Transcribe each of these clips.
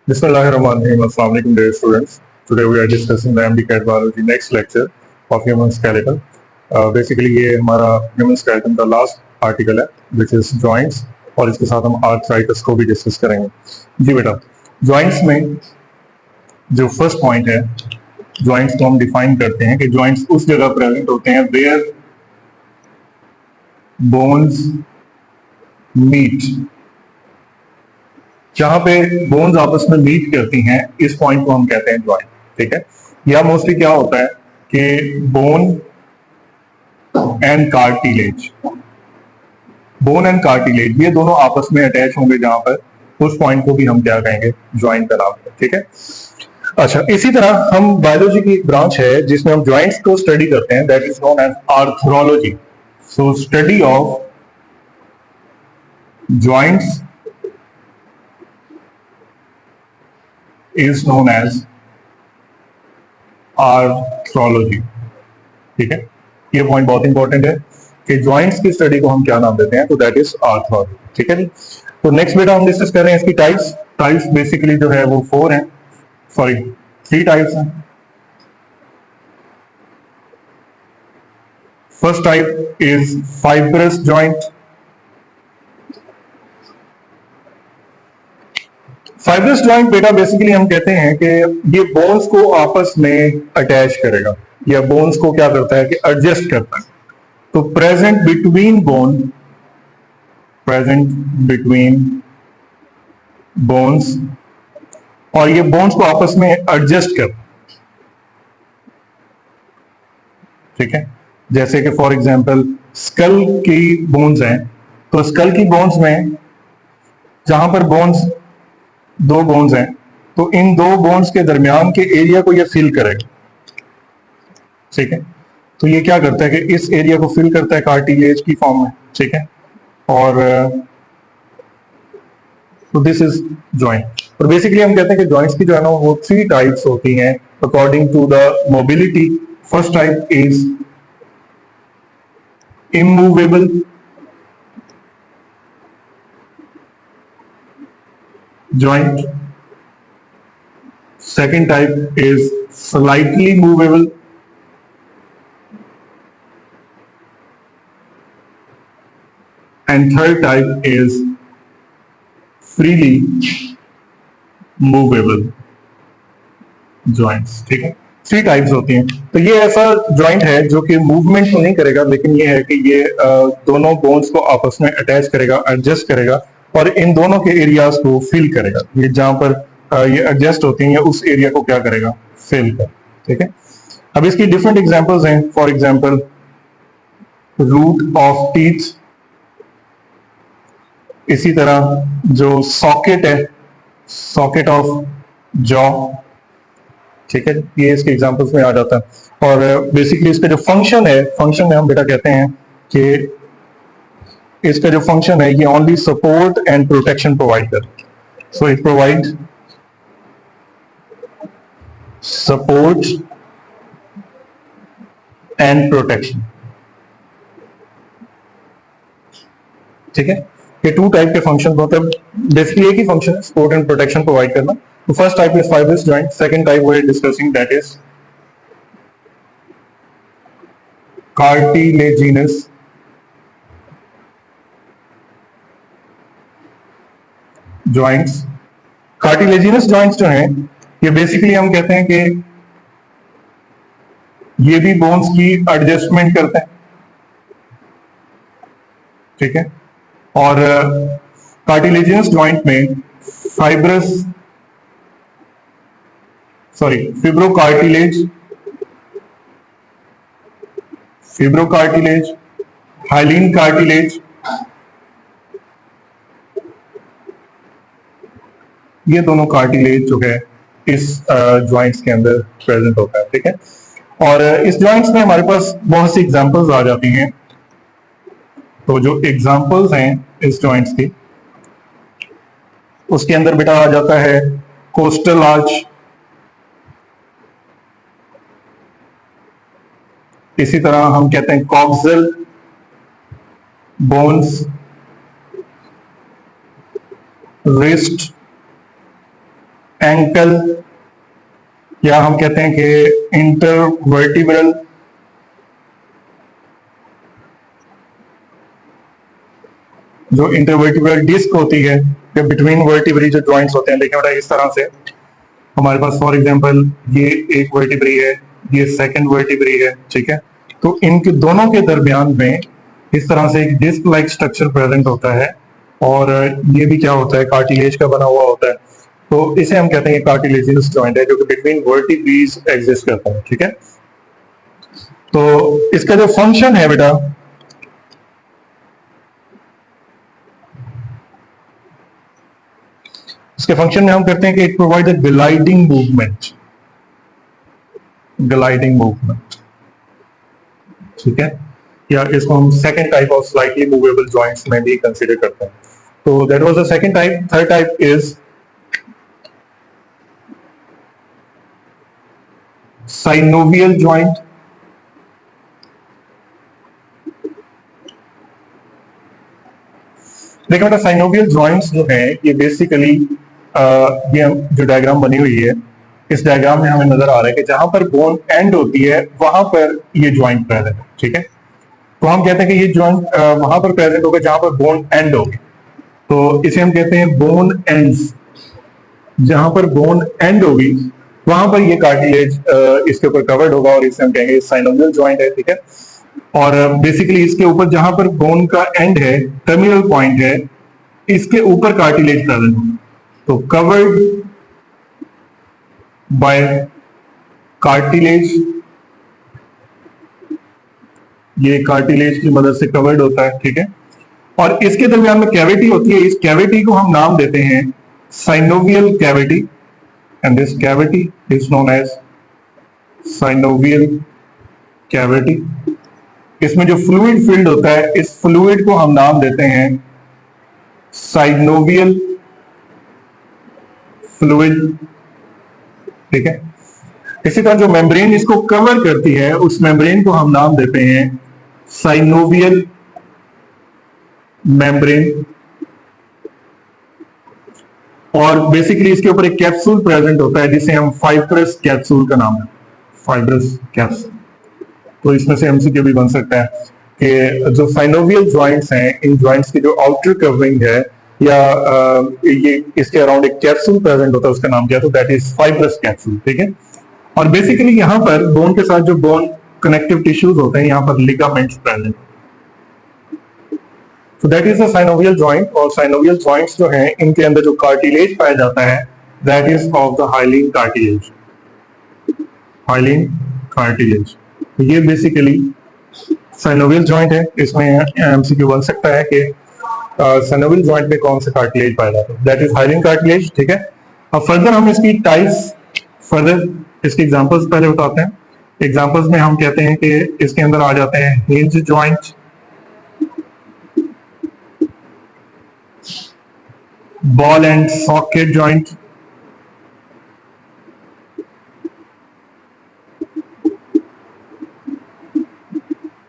Bismillahirrahmanirrahim. Assalamu alaikum dear students. Today we are discussing the MD Cat Biology next lecture of human skeleton. Basically ये हमारा human skeleton का last article है which is joints और इसके साथ हम arthritis को भी डिस्कस करेंगे। जी बेटा, joints में जो फर्स्ट पॉइंट है, joints को हम डिफाइन करते हैं कि joints उस जगह प्रेजेंट होते हैं where bones meet, जहां पे बोन्स आपस में मीट करती हैं, इस पॉइंट को हम कहते हैं ज्वाइंट। ठीक है, या मोस्टली क्या होता है कि bone and cartilage, bone and cartilage ये दोनों आपस में अटैच होंगे, जहां पर उस पॉइंट को भी हम क्या कहेंगे, ज्वाइंट का नाम है। ठीक है, अच्छा, इसी तरह हम बायोलॉजी की एक ब्रांच है जिसमें हम ज्वाइंट्स को स्टडी करते हैं, that is known as arthrology. So study of joints is known as arthrology। ठीक है, ये पॉइंट बहुत इंपॉर्टेंट है कि जॉइंट्स की स्टडी को हम क्या नाम देते हैं, तो दैट इज आर्थरोलॉजी। ठीक है जी। तो नेक्स्ट बेटा हम डिस्कस कर रहे हैं इसकी टाइप्स। टाइप्स बेसिकली जो है वो 4 हैं, सॉरी 3 टाइप्स हैं। First type is fibrous joint. Fibrous joint बेटा बेसिकली हम कहते हैं कि ये बोन्स को आपस में अटैच करेगा, या बोन्स को क्या करता है कि एडजस्ट करता है। तो प्रेजेंट बिटवीन बोन्स, और ये बोन्स को आपस में एडजस्ट करता है। ठीक है, जैसे कि फॉर एग्जांपल स्कल की बोन्स हैं, तो स्कल की बोन्स में जहां पर बोन्स, 2 बोन्स हैं, तो इन 2 बोन्स के दरमियान के एरिया को ये फिल करेगा। ठीक है, तो ये क्या करता है कि इस एरिया को फिल करता है कार्टिलेज की फॉर्म में। ठीक है, और तो दिस इज जॉइंट। और बेसिकली हम कहते हैं कि जॉइंट्स की जो है ना वो 3 टाइप्स होती हैं according to the mobility. First type is immovable, joint. Second type is slightly movable, and third type is freely movable joints। ठीक है, 3 टाइप्स होती हैं। तो ये ऐसा जॉइंट है जो कि मूवमेंट तो नहीं करेगा, लेकिन ये है कि ये दोनों बोन्स को आपस में अटैच करेगा, एडजस्ट करेगा, और इन दोनों के एरियाज को फिल करेगा। ये जहां पर ये एडजस्ट होती हैं, उस एरिया को क्या करेगा, फिल कर। ठीक है, अब इसकी डिफरेंट एग्जांपल्स हैं। For example root of teeth, इसी तरह जो सॉकेट है, सॉकेट ऑफ जॉ। ठीक है, ये इसके एग्जांपल्स में आ जाता है। और बेसिकली इसका जो फंक्शन है, फंक्शन में हम बेटा कहते हैं कि इसका जो फंक्शन है ये only support and protection provide कर। So it provide support and protection. ठीक है, ये 2 टाइप के फंक्शन होते हैं। बेसिकली एक ही फंक्शन है, सपोर्ट एंड प्रोटेक्शन प्रोवाइड करना। तो first type is fibrous joint, second type we are discussing that is cartilaginous joints. Cartilaginous joints जो हैं, ये बेसिकली हम कहते हैं कि ये भी बोन्स की एडजस्टमेंट करते हैं। ठीक है, और कार्टिलेजिनस जॉइंट में फिब्रोकार्टिलेज, हाइलिन कार्टिलेज, ये दोनों कार्टिलेज जो है इस जॉइंट्स के अंदर प्रेजेंट होता है। ठीक है, और इस जॉइंट्स में हमारे पास बहुत सी एग्जांपल्स आ जाती हैं। तो जो एग्जांपल्स हैं इस जॉइंट्स की, उसके अंदर बेटा आ जाता है कोस्टल आर्च, इसी तरह हम कहते हैं कॉक्सियल बोन्स, wrist एंकल, या हम कहते हैं कि इंटरवर्टिब्रल, जो इंटरवर्टिब्रल डिस्क होती है, बिटवीन वर्टिब्री जो जॉइंट्स होते हैं, देखिए बेटा इस तरह से हमारे पास फॉर एग्जांपल ये एक वर्टिब्री है, ये सेकंड वर्टिब्री है, ठीक है। तो इनके दोनों के दरमियान में इस तरह से एक डिस्क लाइक स्ट्रक्चर प्रेजेंट होता है, और ये भी क्या होता है, कार्टिलेज का बना हुआ होता है। तो इसे हम कहते हैं कार्टिलेजियस जॉइंट है, जो कि बिटवीन वर्टिब्रीज एग्जिस्ट करता है, ठीक है। तो इसका जो फंक्शन है बेटा, इसके फंक्शन में हम करते हैं कि it provide gliding movement, gliding movement, ठीक है। या इसको हम second type of slightly movable joints में भी कंसीडर करते हैं। तो that was the second type. Third type is synovial joint. देखिए बेटा, साइनोवियल जॉइंट्स जो है ये बेसिकली ये जो डायग्राम बनी हुई है, इस डायग्राम में हमें नजर आ रहा है कि जहां पर बोन एंड होती है वहां पर ये जॉइंट प्रेजेंट है, ठीक है। तो हम कहते हैं कि ये जॉइंट वहां पर प्रेजेंट होगा जहां पर बोन एंड होगी, तो इसे हम कहते हैं बोन एंड्स। जहां पर बोन एंड होगी वहां पर ये कार्टिलेज इसके ऊपर कवर्ड होगा, और इसे हम कहेंगे साइनोवियल जॉइंट है, ठीक है। और बेसिकली इसके ऊपर जहां पर बोन का एंड है, टर्मिनल पॉइंट है, इसके ऊपर कार्टिलेज प्रेजेंट होगा, तो कवर्ड बाय कार्टिलेज, ये कार्टिलेज की मदद से कवर्ड होता है, ठीक है। और इसके दरमियान में कैविटी होती है, इस कैविटी को हम नाम देते हैं synovial cavity, and this cavity is known as synovial cavity. इसमें जो फ्लूइड फील्ड होता है, इस फ्लूइड को हम नाम देते हैं साइनोवियल फ्लूइड, ठीक है। इसी तरह जो मेम्ब्रेन इसको कवर करती है, उस मेम्ब्रेन को हम नाम देते हैं साइनोवियल मेम्ब्रेन। और बेसिकली इसके ऊपर एक कैप्सूल प्रेजेंट होता है जिसे हम फाइब्रस कैप्सूल का नाम है, फाइब्रस कैप्सूल। तो इसमें से एमसीक्यू भी बन सकता है कि जो साइनोवियल जॉइंट्स हैं, इन जॉइंट्स की जो आउटर कवरिंग है, या ये इसके अराउंड एक कैप्सूल प्रेजेंट होता है, उसका नाम क्या है, तो दैट इज फाइब्रस कैप्सूल, ठीक है। और बेसिकली यहां पर बोन के साथ जो बोन कनेक्टिव टिश्यूज होते हैं, यहां पर लिगामेंट्स प्रेजेंट। तो that is the synovial joint. और साइनोवियल जॉइंट्स जो हैं, इनके अंदर जो कार्टिलेज पाया जाता है, that is of the hyaline cartilage, hyaline cartilage. तो ये बेसिकली साइनोवियल जॉइंट है। इसमें एमसीक्यू बन सकता है कि साइनोवियल जॉइंट में कौन सा कार्टिलेज पाया जाता है, दैट इज हाइलिन कार्टिलेज, ठीक है। अब फर्दर हम इसकी टाइप्स, फर्दर इसके एग्जांपल्स पहले बताते हैं। एग्जांपल्स में हम कहते हैं कि इसके अंदर आ जाते हैं hinge joint, ball and socket joint,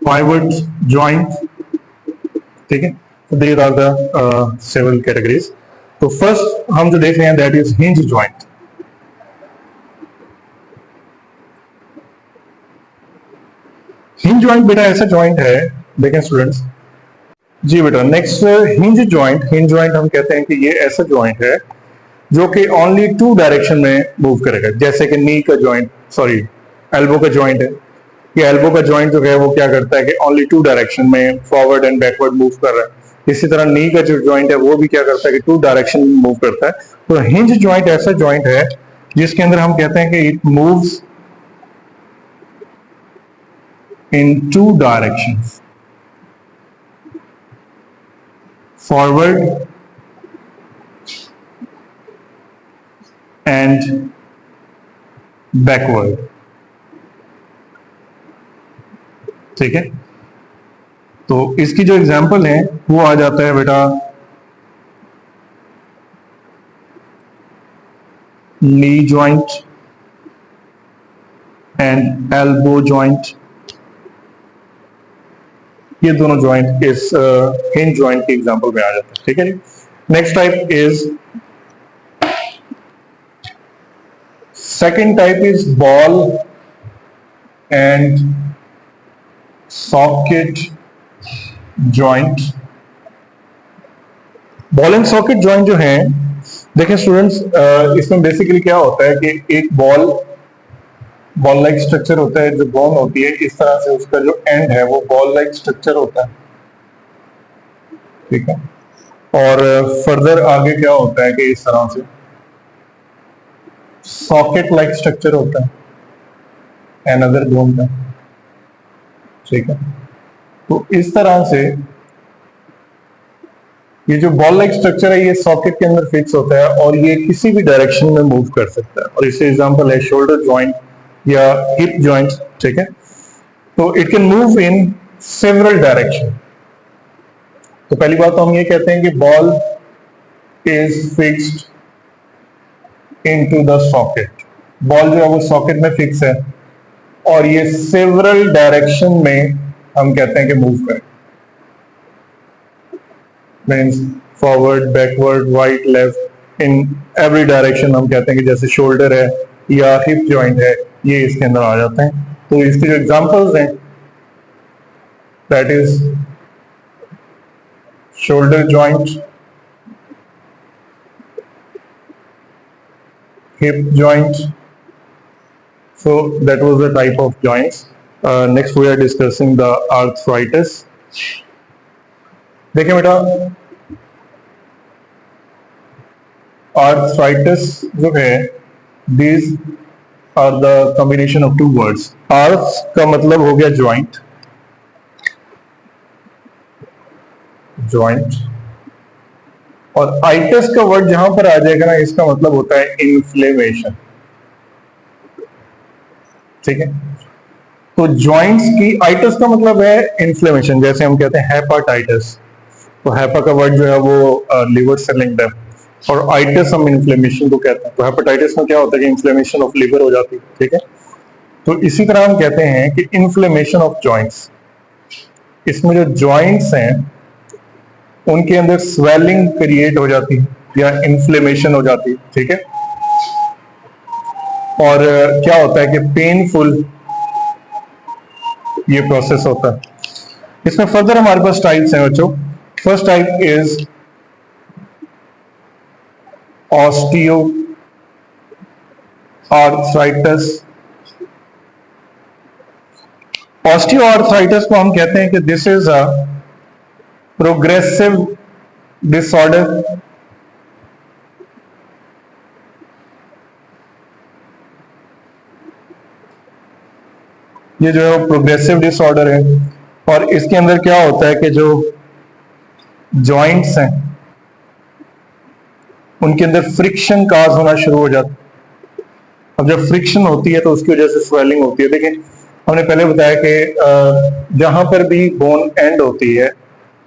pivot joint, ठीक है। तो there are the several categories. तो फर्स्ट हम जो देख रहे हैं that is hinge joint. Hinge joint बेटा ऐसा जॉइंट है, देखें स्टूडेंट्स जी बेटा, next hinge joint. Hinge joint हम कहते हैं कि ये ऐसा जॉइंट है जो कि ओनली टू डायरेक्शन में मूव करेगा, जैसे कि नी का जॉइंट, सॉरी एल्बो का जॉइंट है। ये एल्बो का जॉइंट जो है वो क्या करता है कि ओनली टू डायरेक्शन में फॉरवर्ड एंड बैकवर्ड मूव कर रहा है। इसी तरह नी का जो जॉइंट है वो भी क्या करता है कि टू डायरेक्शन में मूव करता है। तो हिंज जॉइंट ऐसा जॉइंट है जिसके अंदर हम कहते हैं कि it moves in two directions, forward and backward, ठीक है। तो इसकी जो एग्जांपल है वो आ जाता है बेटा knee joint and elbow joint. ये दोनों जॉइंट इस हिंज जॉइंट के एग्जांपल में आ जाते हैं, ठीक है। Next type is Second type is ball and socket joint. Ball and socket joint जो है, देखें स्टूडेंट्स, इसमें बेसिकली क्या होता है कि एक बॉल लाइक स्ट्रक्चर होता है, जो बोन होती है इस तरह से, उसका जो एंड है वो बॉल लाइक स्ट्रक्चर होता है, ठीक है। और फर्दर आगे क्या होता है कि इस तरह से सॉकेट लाइक स्ट्रक्चर होता है अनदर बोन का, ठीक है। तो इस तरह से ये जो बॉल लाइक स्ट्रक्चर है ये सॉकेट के अंदर फिक्स होता है और ये किसी भी डायरेक्शन में मूव कर सकता है, और इससे एग्जांपल है शोल्डर जॉइंट या हिप जॉइंट, ठीक है। तो it can move in several direction. तो पहली बात तो हम ये कहते हैं कि ball is fixed into the socket. Ball जो है वो सॉकेट में फिक्स है और ये सेवरल डायरेक्शन में हम कहते हैं कि मूव करें, means forward, backward, right, left, in every direction हम कहते हैं कि जैसे शोल्डर है या हिप जॉइंट है ये इसके अंदर आ जाते हैं। तो इसके जो एग्जांपल्स हैं that is shoulder joint, hip joint. So that was the type of joints. Next we are discussing the arthritis. देखिए बेटा, arthritis जो है, these are the combination of two words. Arth का मतलब हो गया joint, और आइटस का वर्ड जहां पर आ जाएगा ना, इसका मतलब होता है इन्फ्लेमेशन, ठीक है। तो जॉइंट्स की, आइटस का मतलब है इन्फ्लेमेशन, जैसे हम कहते हैं हेपाटाइटिस, तो हेपा का वर्ड जो है वो लिवर से लिंक्ड है, और आइटस हम इन्फ्लेमेशन को कहते हैं। तो हेपाटाइटिस में क्या होता है कि इन्फ्लेमेशन ऑफ लिवर हो जाती है, ठीक है। तो इसी तरह हम कहते हैं कि इन्फ्लेमेशन ऑफ जॉइंट्स, इसमें जो जॉइंट्स हैं उनके अंदर स्वेलिंग क्रिएट हो जाती है या इन्फ्लेमेशन हो जाती है, ठीक है। और क्या होता है कि पेनफुल ये प्रोसेस होता है। इसमें फर्दर हमारे पास टाइप्स हैं बच्चों। First type is osteo arthritis. Osteo arthritis को हम कहते हैं कि this is a progressive disorder, ये जो है वो प्रोग्रेसिव डिसऑर्डर है, और इसके अंदर क्या होता है कि जो जॉइंट्स हैं उनके अंदर फ्रिक्शन काज होना शुरू हो जाता है। अब जब फ्रिक्शन होती है तो उसकी वजह से स्वेलिंग होती है। देखिए हमने पहले बताया कि जहां पर भी बोन एंड होती है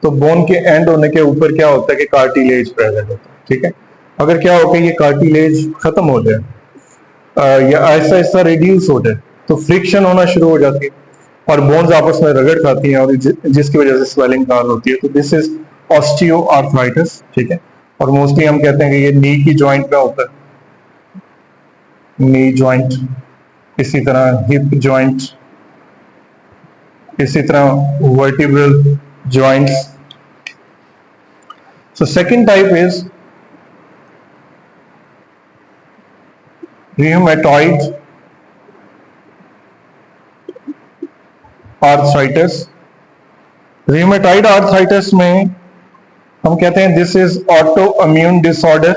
तो बोन के एंड होने के ऊपर क्या होता है कि कार्टिलेज प्रेजेंट होता है, ठीक है। अगर क्या होता है ये कार्टिलेज खत्म हो जाए या ऐसा ऐसा रिड्यूस हो जाए तो फ्रिक्शन होना शुरू हो जाती है और बोन्स आपस में रगड़ खाती हैं और जिसकी वजह से स्वेलिंग काज होती है। तो दिस इज ऑस्टियो आर्थराइटिस, ठीक है। और मोस्टली हम कहते हैं कि ये नी की जॉइंट में होता है, नी जॉइंट, इसी तरह हिप जॉइंट, इसी तरह vertebral joints. So second type is rheumatoid arthritis. rheumatoid arthritis में हम कहते हैं this is auto immune disorder,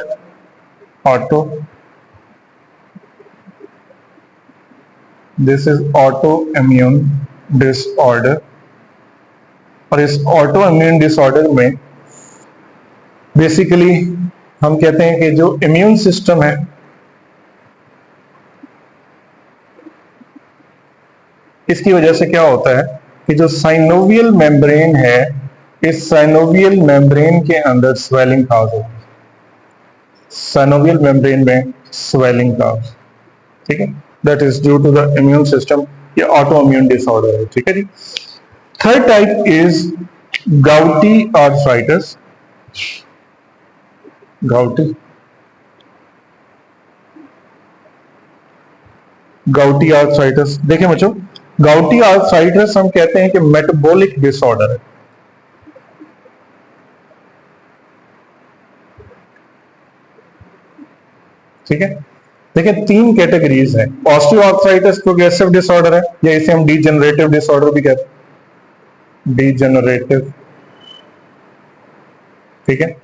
this is auto immune disorder. और इस ऑटो इम्यून डिसऑर्डर में बेसिकली हम कहते हैं कि जो इम्यून सिस्टम है इसकी वजह से क्या होता है कि जो साइनोवियल मेम्ब्रेन है, इस साइनोवियल मेम्ब्रेन के अंदर स्वेलिंग काज होती है, साइनोवियल मेम्ब्रेन में स्वेलिंग काज, ठीक है। That is due to the immune system, ये ऑटो इम्यून डिसऑर्डर है, ठीक है जी। Third type is gouty arthritis. Gouty, gouty arthritis. देखिए बच्चों, गाउटी आर्थराइटिस हम कहते हैं कि मेटाबॉलिक डिसऑर्डर है। ठीक है, देखिए तीन कैटेगरीज है। ऑस्टियोआर्थराइटिस प्रोग्रेसिव डिसऑर्डर है, या इसे हम डीजेनरेटिव डिसऑर्डर भी कहते हैं, डीजेनरेटिव। ठीक है,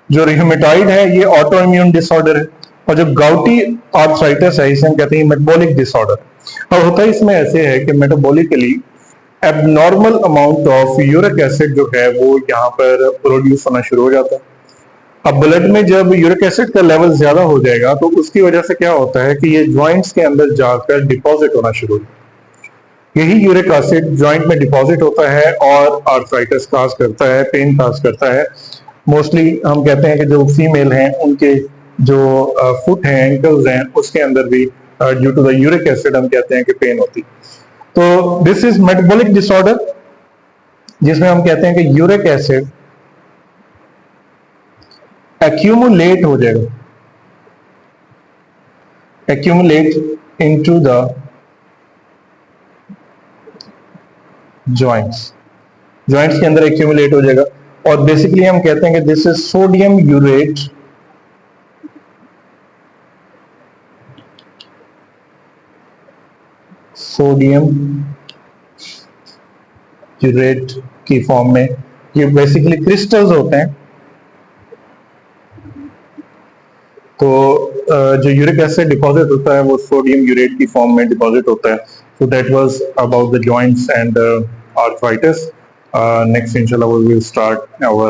जो रिहेमेटॉइड है ये ऑटो इम्यून डिसऑर्डर है, और जो गाउटी आर्थराइटिस है इसे हम कहते हैं मेटाबॉलिक डिसऑर्डर। और होता है इसमें ऐसे है कि metabolically abnormal amount of uric acid जो है वो यहाँ पर प्रोड्यूस होना शुरू हो जाता है। अब ब्लड में जब यूरिक एसिड का लेवल ज्यादा हो जाएगा तो उसकी वजह से क्या होता है कि ये ज्वाइंट्स के अंदर जाकर डिपॉजिट होना शुरू हो, यही यूरिक एसिड जॉइंट में डिपॉजिट होता है और आर्थराइटिस काज करता है, पेन काज करता है। मोस्टली हम कहते हैं कि जो फीमेल हैं उनके जो फुट हैं, एंकल्स हैं, उसके अंदर भी due to the uric acid हम कहते हैं कि पेन होती। तो दिस इज मेटाबॉलिक डिसऑर्डर, जिसमें हम कहते हैं कि यूरिक एसिड एक्यूमुलेट हो जाएगा, accumulate into the joints, joints के अंदर एक्यूमुलेट हो जाएगा। और बेसिकली हम कहते हैं कि this is sodium urate, sodium urate की फॉर्म में, ये बेसिकली क्रिस्टल्स होते हैं। तो जो यूरिक एसिड डिपॉजिट होता है वो सोडियम यूरेट की फॉर्म में डिपॉजिट होता है। So that was about the joints and arthritis. Next इंशाल्लाह we will start our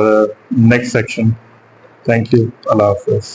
next section. Thank you. Allah Hafiz.